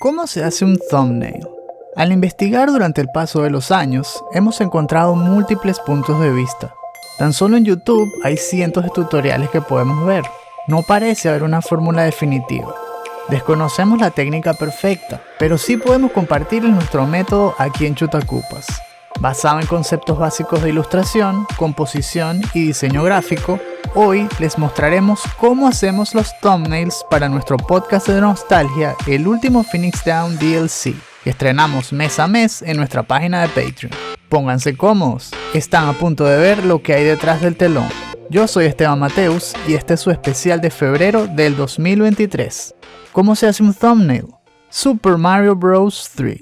¿Cómo se hace un thumbnail? Al investigar durante el paso de los años, hemos encontrado múltiples puntos de vista. Tan solo en YouTube hay cientos de tutoriales que podemos ver. No parece haber una fórmula definitiva. Desconocemos la técnica perfecta, pero sí podemos compartir nuestro método aquí en Chutacupas. Basado en conceptos básicos de ilustración, composición y diseño gráfico, hoy les mostraremos cómo hacemos los thumbnails para nuestro podcast de nostalgia, el último Phoenix Down DLC, que estrenamos mes a mes en nuestra página de Patreon. Pónganse cómodos, están a punto de ver lo que hay detrás del telón. Yo soy Esteban Mateus y este es su especial de febrero del 2023. ¿Cómo se hace un thumbnail? Super Mario Bros. 3.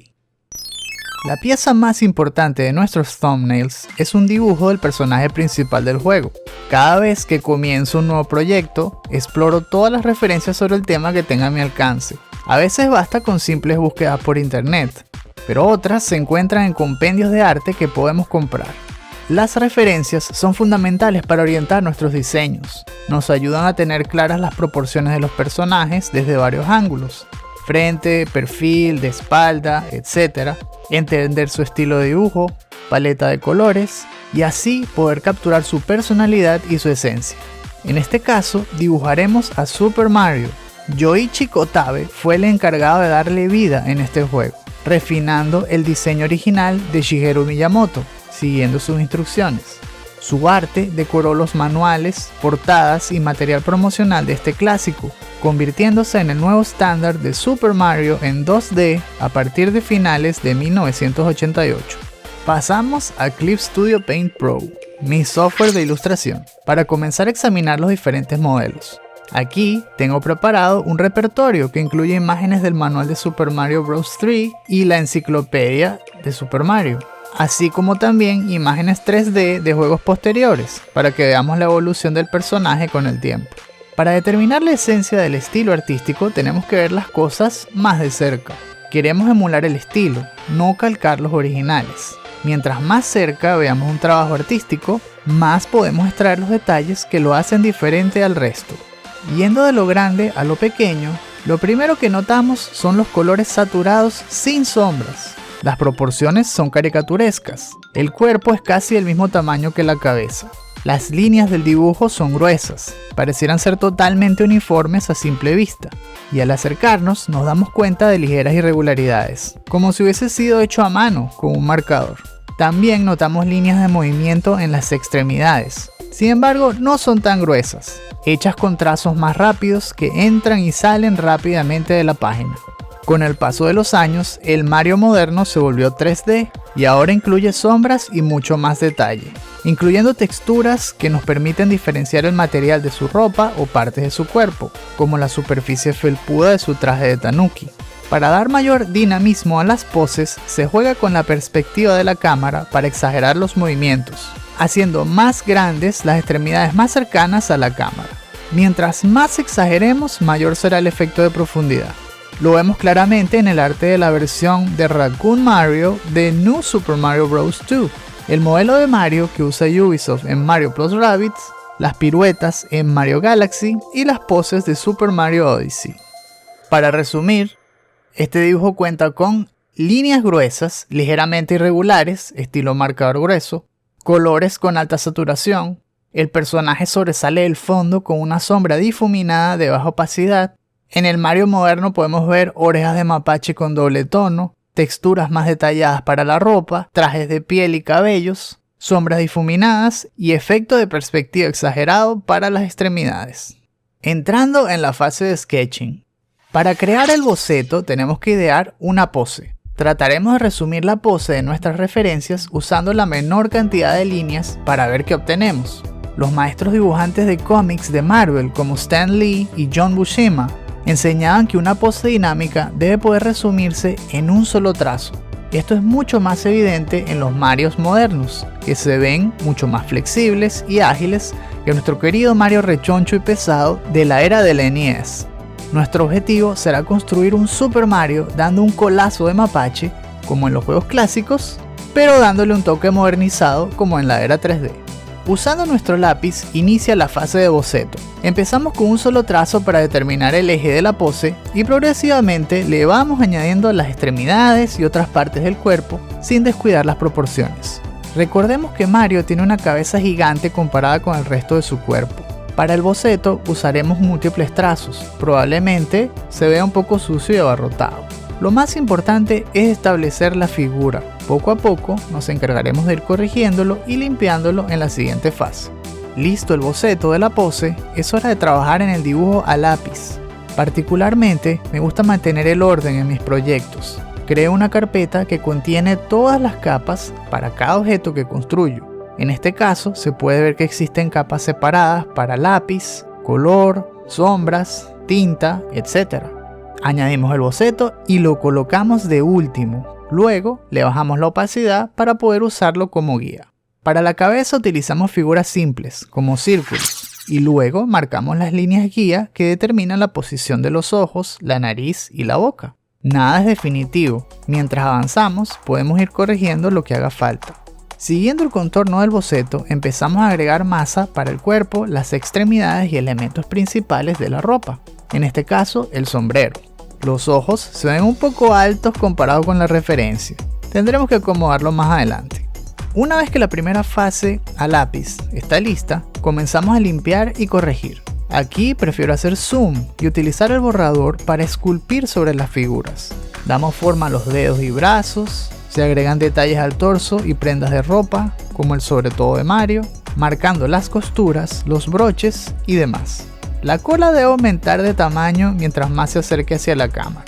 La pieza más importante de nuestros thumbnails es un dibujo del personaje principal del juego. Cada vez que comienzo un nuevo proyecto, exploro todas las referencias sobre el tema que tenga a mi alcance. A veces basta con simples búsquedas por internet, pero otras se encuentran en compendios de arte que podemos comprar. Las referencias son fundamentales para orientar nuestros diseños. Nos ayudan a tener claras las proporciones de los personajes desde varios ángulos: frente, perfil, de espalda, etc. Entender su estilo de dibujo, paleta de colores y así poder capturar su personalidad y su esencia. En este caso, dibujaremos a Super Mario. Yoichi Kotabe fue el encargado de darle vida en este juego, refinando el diseño original de Shigeru Miyamoto, siguiendo sus instrucciones. Su arte decoró los manuales, portadas y material promocional de este clásico, convirtiéndose en el nuevo estándar de Super Mario en 2D a partir de finales de 1988. Pasamos a Clip Studio Paint Pro, mi software de ilustración, para comenzar a examinar los diferentes modelos. Aquí tengo preparado un repertorio que incluye imágenes del manual de Super Mario Bros. 3 y la enciclopedia de Super Mario, así como también imágenes 3D de juegos posteriores, para que veamos la evolución del personaje con el tiempo. Para determinar la esencia del estilo artístico tenemos que ver las cosas más de cerca. Queremos emular el estilo, no calcar los originales. Mientras más cerca veamos un trabajo artístico, más podemos extraer los detalles que lo hacen diferente al resto. Yendo de lo grande a lo pequeño, lo primero que notamos son los colores saturados sin sombras. Las proporciones son caricaturescas. El cuerpo es casi del mismo tamaño que la cabeza. Las líneas del dibujo son gruesas, parecieran ser totalmente uniformes a simple vista, y al acercarnos nos damos cuenta de ligeras irregularidades, como si hubiese sido hecho a mano con un marcador. También notamos líneas de movimiento en las extremidades, sin embargo no son tan gruesas, hechas con trazos más rápidos que entran y salen rápidamente de la página. Con el paso de los años, el Mario moderno se volvió 3D y ahora incluye sombras y mucho más detalle, incluyendo texturas que nos permiten diferenciar el material de su ropa o partes de su cuerpo, como la superficie felpuda de su traje de Tanuki. Para dar mayor dinamismo a las poses, se juega con la perspectiva de la cámara para exagerar los movimientos, haciendo más grandes las extremidades más cercanas a la cámara. Mientras más exageremos, mayor será el efecto de profundidad. Lo vemos claramente en el arte de la versión de Raccoon Mario de New Super Mario Bros. 2, el modelo de Mario que usa Ubisoft en Mario + Rabbids, las piruetas en Mario Galaxy y las poses de Super Mario Odyssey. Para resumir, este dibujo cuenta con líneas gruesas, ligeramente irregulares, estilo marcador grueso, colores con alta saturación, el personaje sobresale del fondo con una sombra difuminada de baja opacidad. En el Mario moderno podemos ver orejas de mapache con doble tono, texturas más detalladas para la ropa, trajes de piel y cabellos, sombras difuminadas y efecto de perspectiva exagerado para las extremidades. Entrando en la fase de sketching. Para crear el boceto tenemos que idear una pose. Trataremos de resumir la pose de nuestras referencias usando la menor cantidad de líneas para ver qué obtenemos. Los maestros dibujantes de cómics de Marvel como Stan Lee y John Buscema enseñaban que una pose dinámica debe poder resumirse en un solo trazo. Esto es mucho más evidente en los Marios modernos, que se ven mucho más flexibles y ágiles que nuestro querido Mario rechoncho y pesado de la era del NES. Nuestro objetivo será construir un Super Mario dando un colazo de mapache, como en los juegos clásicos, pero dándole un toque modernizado como en la era 3D. Usando nuestro lápiz, inicia la fase de boceto. Empezamos con un solo trazo para determinar el eje de la pose y progresivamente le vamos añadiendo las extremidades y otras partes del cuerpo sin descuidar las proporciones. Recordemos que Mario tiene una cabeza gigante comparada con el resto de su cuerpo. Para el boceto usaremos múltiples trazos, probablemente se vea un poco sucio y abarrotado. Lo más importante es establecer la figura. Poco a poco nos encargaremos de ir corrigiéndolo y limpiándolo en la siguiente fase. Listo el boceto de la pose, es hora de trabajar en el dibujo a lápiz. Particularmente me gusta mantener el orden en mis proyectos. Creo una carpeta que contiene todas las capas para cada objeto que construyo. En este caso se puede ver que existen capas separadas para lápiz, color, sombras, tinta, etc. Añadimos el boceto y lo colocamos de último. Luego le bajamos la opacidad para poder usarlo como guía. Para la cabeza utilizamos figuras simples como círculos y luego marcamos las líneas guía que determinan la posición de los ojos, la nariz y la boca. Nada es definitivo. Mientras avanzamos podemos ir corrigiendo lo que haga falta. Siguiendo el contorno del boceto empezamos a agregar masa para el cuerpo, las extremidades y elementos principales de la ropa. En este caso el sombrero. Los ojos se ven un poco altos comparado con la referencia. Tendremos que acomodarlo más adelante. Una vez que la primera fase a lápiz está lista, comenzamos a limpiar y corregir. Aquí prefiero hacer zoom y utilizar el borrador para esculpir sobre las figuras. Damos forma a los dedos y brazos, se agregan detalles al torso y prendas de ropa, como el sobretodo de Mario, marcando las costuras, los broches y demás. La cola debe aumentar de tamaño mientras más se acerque hacia la cámara.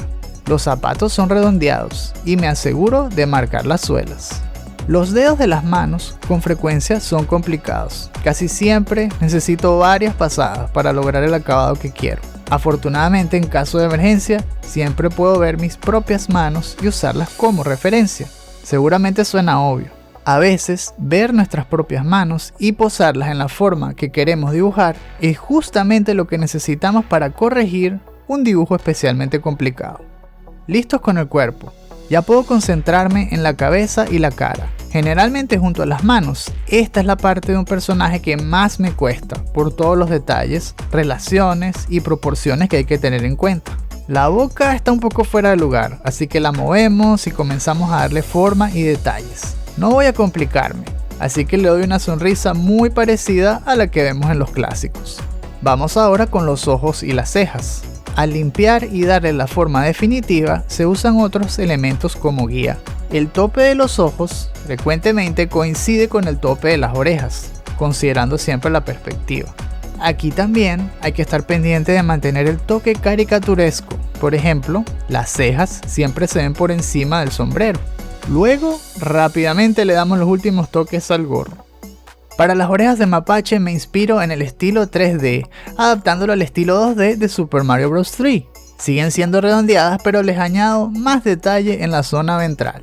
Los zapatos son redondeados y me aseguro de marcar las suelas. Los dedos de las manos con frecuencia son complicados. Casi siempre necesito varias pasadas para lograr el acabado que quiero. Afortunadamente, en caso de emergencia, siempre puedo ver mis propias manos y usarlas como referencia. Seguramente suena obvio. A veces, ver nuestras propias manos y posarlas en la forma que queremos dibujar es justamente lo que necesitamos para corregir un dibujo especialmente complicado. Listos con el cuerpo. Ya puedo concentrarme en la cabeza y la cara. Generalmente junto a las manos. Esta es la parte de un personaje que más me cuesta, por todos los detalles, relaciones y proporciones que hay que tener en cuenta. La boca está un poco fuera de lugar, así que la movemos y comenzamos a darle forma y detalles. No voy a complicarme, así que le doy una sonrisa muy parecida a la que vemos en los clásicos. Vamos ahora con los ojos y las cejas. Al limpiar y darle la forma definitiva, se usan otros elementos como guía. El tope de los ojos frecuentemente coincide con el tope de las orejas, considerando siempre la perspectiva. Aquí también hay que estar pendiente de mantener el toque caricaturesco. Por ejemplo, las cejas siempre se ven por encima del sombrero. Luego, rápidamente le damos los últimos toques al gorro. Para las orejas de mapache me inspiro en el estilo 3D, adaptándolo al estilo 2D de Super Mario Bros. 3. Siguen siendo redondeadas, pero les añado más detalle en la zona ventral.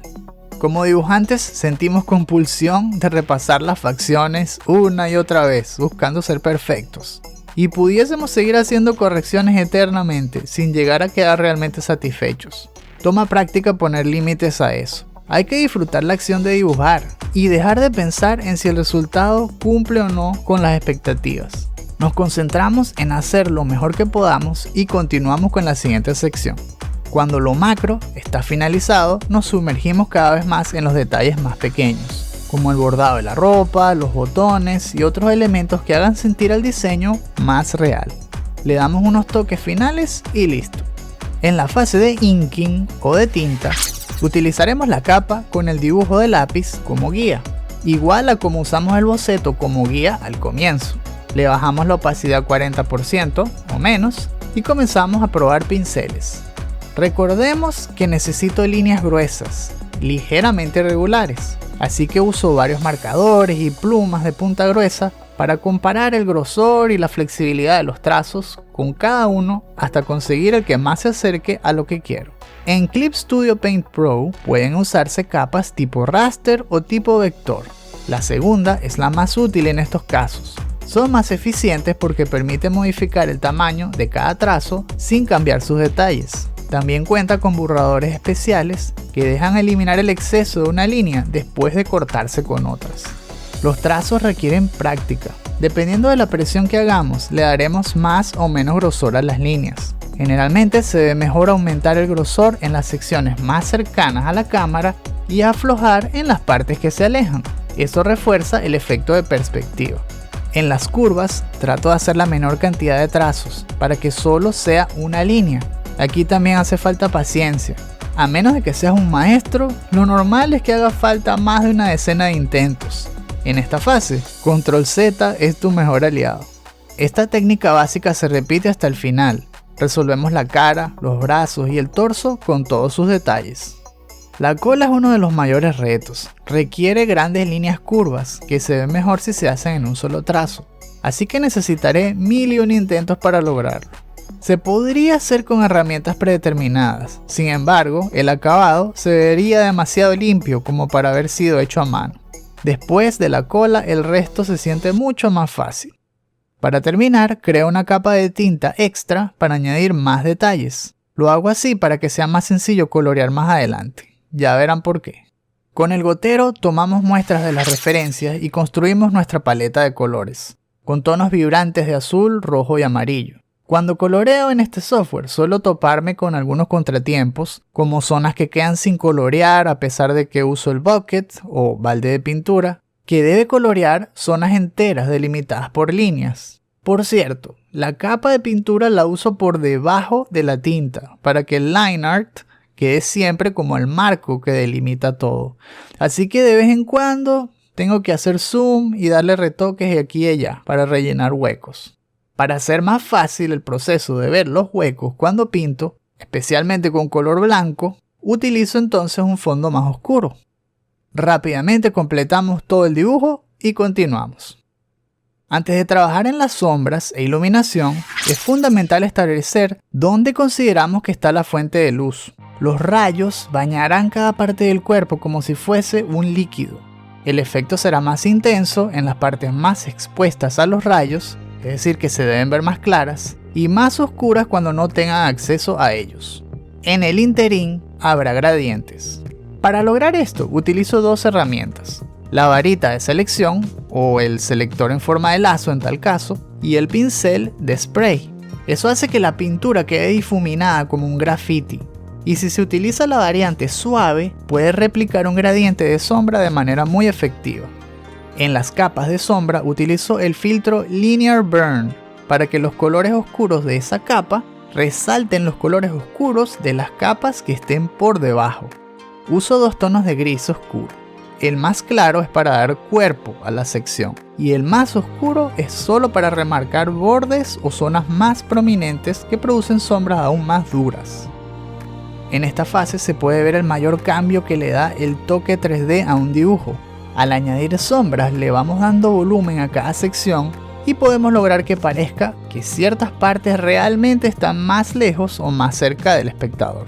Como dibujantes sentimos compulsión de repasar las facciones una y otra vez, buscando ser perfectos. Y pudiésemos seguir haciendo correcciones eternamente, sin llegar a quedar realmente satisfechos. Toma práctica poner límites a eso. Hay que disfrutar la acción de dibujar y dejar de pensar en si el resultado cumple o no con las expectativas. Nos concentramos en hacer lo mejor que podamos y continuamos con la siguiente sección. Cuando lo macro está finalizado, nos sumergimos cada vez más en los detalles más pequeños, como el bordado de la ropa, los botones y otros elementos que hagan sentir el diseño más real. Le damos unos toques finales y listo. En la fase de inking o de tinta, utilizaremos la capa con el dibujo de lápiz como guía, igual a como usamos el boceto como guía al comienzo. Le bajamos la opacidad a 40% o menos y comenzamos a probar pinceles. Recordemos que necesito líneas gruesas, ligeramente irregulares, así que uso varios marcadores y plumas de punta gruesa para comparar el grosor y la flexibilidad de los trazos con cada uno hasta conseguir el que más se acerque a lo que quiero. En Clip Studio Paint Pro pueden usarse capas tipo raster o tipo vector. La segunda es la más útil en estos casos. Son más eficientes porque permiten modificar el tamaño de cada trazo sin cambiar sus detalles. También cuenta con borradores especiales que dejan eliminar el exceso de una línea después de cortarse con otras. Los trazos requieren práctica. Dependiendo de la presión que hagamos, le daremos más o menos grosor a las líneas. Generalmente se ve mejor aumentar el grosor en las secciones más cercanas a la cámara y aflojar en las partes que se alejan. Eso refuerza el efecto de perspectiva. En las curvas trato de hacer la menor cantidad de trazos para que solo sea una línea. Aquí también hace falta paciencia. A menos de que seas un maestro, lo normal es que haga falta más de una decena de intentos. En esta fase, Control Z es tu mejor aliado. Esta técnica básica se repite hasta el final. Resolvemos la cara, los brazos y el torso con todos sus detalles. La cola es uno de los mayores retos. Requiere grandes líneas curvas que se ven mejor si se hacen en un solo trazo. Así que necesitaré 1001 intentos para lograrlo. Se podría hacer con herramientas predeterminadas. Sin embargo, el acabado se vería demasiado limpio como para haber sido hecho a mano. Después de la cola, el resto se siente mucho más fácil. Para terminar, creo una capa de tinta extra para añadir más detalles. Lo hago así para que sea más sencillo colorear más adelante. Ya verán por qué. Con el gotero tomamos muestras de las referencias y construimos nuestra paleta de colores, con tonos vibrantes de azul, rojo y amarillo. Cuando coloreo en este software suelo toparme con algunos contratiempos, como zonas que quedan sin colorear a pesar de que uso el bucket o balde de pintura, que debe colorear zonas enteras delimitadas por líneas. Por cierto, la capa de pintura la uso por debajo de la tinta, para que el line art quede siempre como el marco que delimita todo. Así que de vez en cuando tengo que hacer zoom y darle retoques de aquí y allá para rellenar huecos. Para hacer más fácil el proceso de ver los huecos cuando pinto, especialmente con color blanco, utilizo entonces un fondo más oscuro. Rápidamente completamos todo el dibujo y continuamos. Antes de trabajar en las sombras e iluminación, es fundamental establecer dónde consideramos que está la fuente de luz. Los rayos bañarán cada parte del cuerpo como si fuese un líquido. El efecto será más intenso en las partes más expuestas a los rayos, es decir, que se deben ver más claras, y más oscuras cuando no tengan acceso a ellos. En el interín habrá gradientes. Para lograr esto utilizo dos herramientas: la varita de selección, o el selector en forma de lazo en tal caso, y el pincel de spray. Eso hace que la pintura quede difuminada como un graffiti, y si se utiliza la variante suave, puede replicar un gradiente de sombra de manera muy efectiva. En las capas de sombra utilizo el filtro Linear Burn para que los colores oscuros de esa capa resalten los colores oscuros de las capas que estén por debajo. Uso dos tonos de gris oscuro. El más claro es para dar cuerpo a la sección y el más oscuro es solo para remarcar bordes o zonas más prominentes que producen sombras aún más duras. En esta fase se puede ver el mayor cambio que le da el toque 3D a un dibujo. Al añadir sombras le vamos dando volumen a cada sección y podemos lograr que parezca que ciertas partes realmente están más lejos o más cerca del espectador.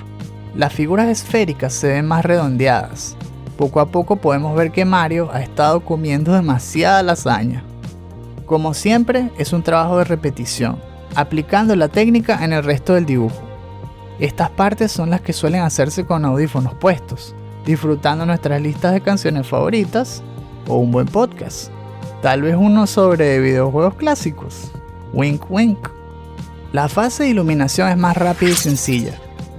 Las figuras esféricas se ven más redondeadas. Poco a poco podemos ver que Mario ha estado comiendo demasiada lasaña. Como siempre, es un trabajo de repetición, aplicando la técnica en el resto del dibujo. Estas partes son las que suelen hacerse con audífonos puestos, disfrutando nuestras listas de canciones favoritas o un buen podcast. Tal vez uno sobre videojuegos clásicos. Wink wink. La fase de iluminación es más rápida y sencilla,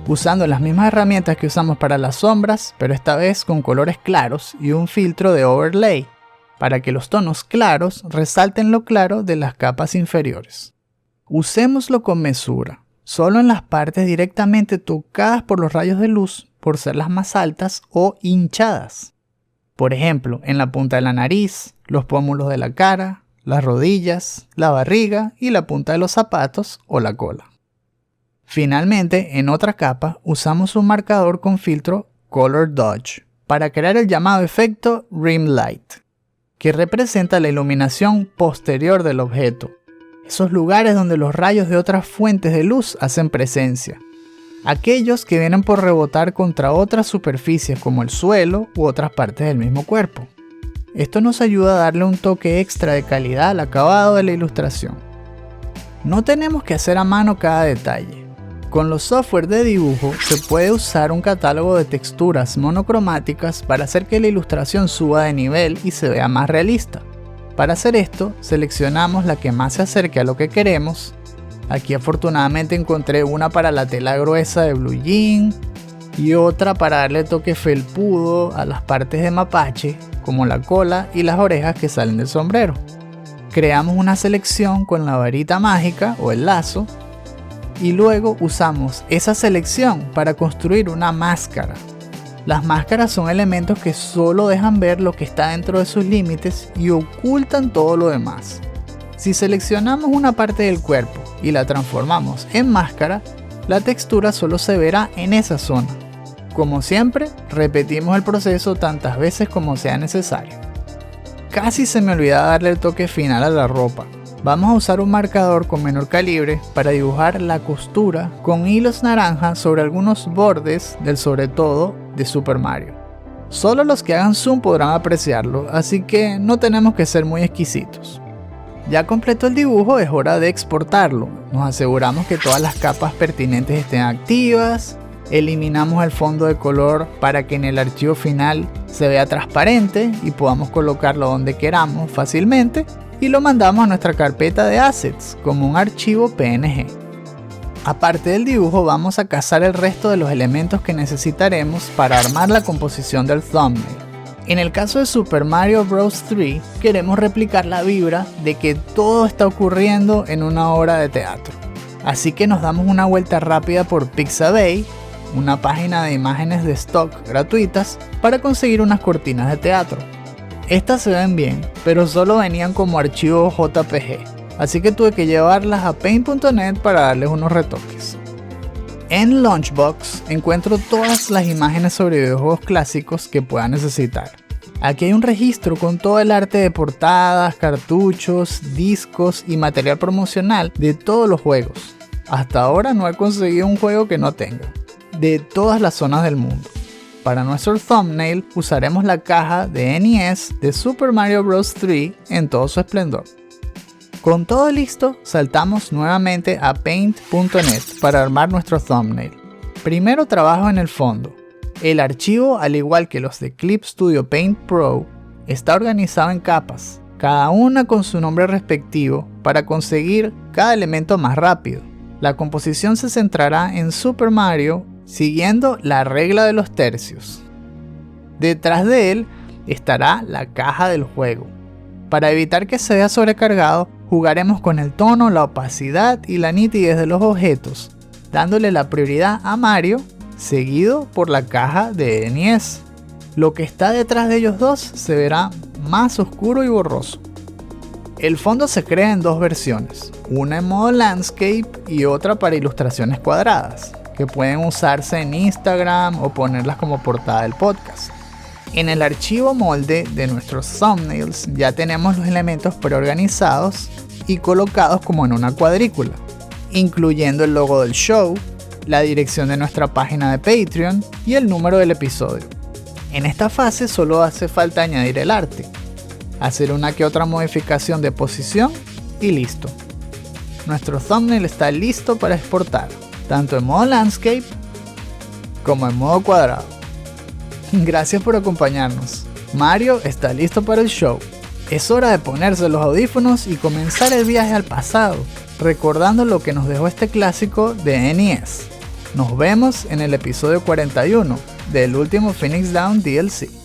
usando las mismas herramientas que usamos para las sombras, pero esta vez con colores claros y un filtro de overlay, para que los tonos claros resalten lo claro de las capas inferiores. Usémoslo con mesura, solo en las partes directamente tocadas por los rayos de luz, por ser las más altas o hinchadas. Por ejemplo, en la punta de la nariz, los pómulos de la cara, las rodillas, la barriga y la punta de los zapatos o la cola. Finalmente, en otra capa, usamos un marcador con filtro Color Dodge para crear el llamado efecto Rim Light, que representa la iluminación posterior del objeto, esos lugares donde los rayos de otras fuentes de luz hacen presencia, aquellos que vienen por rebotar contra otras superficies como el suelo u otras partes del mismo cuerpo. Esto nos ayuda a darle un toque extra de calidad al acabado de la ilustración. No tenemos que hacer a mano cada detalle. Con los software de dibujo se puede usar un catálogo de texturas monocromáticas para hacer que la ilustración suba de nivel y se vea más realista. Para hacer esto, seleccionamos la que más se acerque a lo que queremos. Aquí afortunadamente encontré una para la tela gruesa de blue jean y otra para darle toque felpudo a las partes de mapache, como la cola y las orejas que salen del sombrero. Creamos una selección con la varita mágica o el lazo y luego usamos esa selección para construir una máscara. Las máscaras son elementos que solo dejan ver lo que está dentro de sus límites y ocultan todo lo demás. Si seleccionamos una parte del cuerpo y la transformamos en máscara, la textura solo se verá en esa zona. Como siempre, repetimos el proceso tantas veces como sea necesario. Casi se me olvida darle el toque final a la ropa. Vamos a usar un marcador con menor calibre para dibujar la costura con hilos naranja sobre algunos bordes del sobre todo de Super Mario. Solo los que hagan zoom podrán apreciarlo, así que no tenemos que ser muy exquisitos. Ya completó el dibujo, es hora de exportarlo. Nos aseguramos que todas las capas pertinentes estén activas. Eliminamos el fondo de color para que en el archivo final se vea transparente y podamos colocarlo donde queramos fácilmente. Y lo mandamos a nuestra carpeta de assets como un archivo PNG. Aparte del dibujo, vamos a cazar el resto de los elementos que necesitaremos para armar la composición del thumbnail. En el caso de Super Mario Bros. 3, queremos replicar la vibra de que todo está ocurriendo en una obra de teatro. Así que nos damos una vuelta rápida por Pixabay, una página de imágenes de stock gratuitas, para conseguir unas cortinas de teatro. Estas se ven bien, pero solo venían como archivo JPG, así que tuve que llevarlas a paint.net para darles unos retoques. En Launchbox encuentro todas las imágenes sobre videojuegos clásicos que pueda necesitar. Aquí hay un registro con todo el arte de portadas, cartuchos, discos y material promocional de todos los juegos. Hasta ahora no he conseguido un juego que no tenga, de todas las zonas del mundo. Para nuestro thumbnail usaremos la caja de NES de Super Mario Bros. 3 en todo su esplendor. Con todo listo, saltamos nuevamente a paint.net para armar nuestro thumbnail. Primero trabajo en el fondo. El archivo, al igual que los de Clip Studio Paint Pro, está organizado en capas, cada una con su nombre respectivo para conseguir cada elemento más rápido. La composición se centrará en Super Mario siguiendo la regla de los tercios. Detrás de él estará la caja del juego. Para evitar que se vea sobrecargado, jugaremos con el tono, la opacidad y la nitidez de los objetos, dándole la prioridad a Mario, seguido por la caja de NES. Lo que está detrás de ellos dos se verá más oscuro y borroso. El fondo se crea en dos versiones, una en modo landscape y otra para ilustraciones cuadradas, que pueden usarse en Instagram o ponerlas como portada del podcast. En el archivo molde de nuestros thumbnails ya tenemos los elementos preorganizados y colocados como en una cuadrícula, incluyendo el logo del show, la dirección de nuestra página de Patreon y el número del episodio. En esta fase solo hace falta añadir el arte, hacer una que otra modificación de posición y listo. Nuestro thumbnail está listo para exportar, tanto en modo landscape como en modo cuadrado. Gracias por acompañarnos. Mario está listo para el show. Es hora de ponerse los audífonos y comenzar el viaje al pasado, recordando lo que nos dejó este clásico de NES. Nos vemos en el episodio 41 del último Phoenix Down DLC.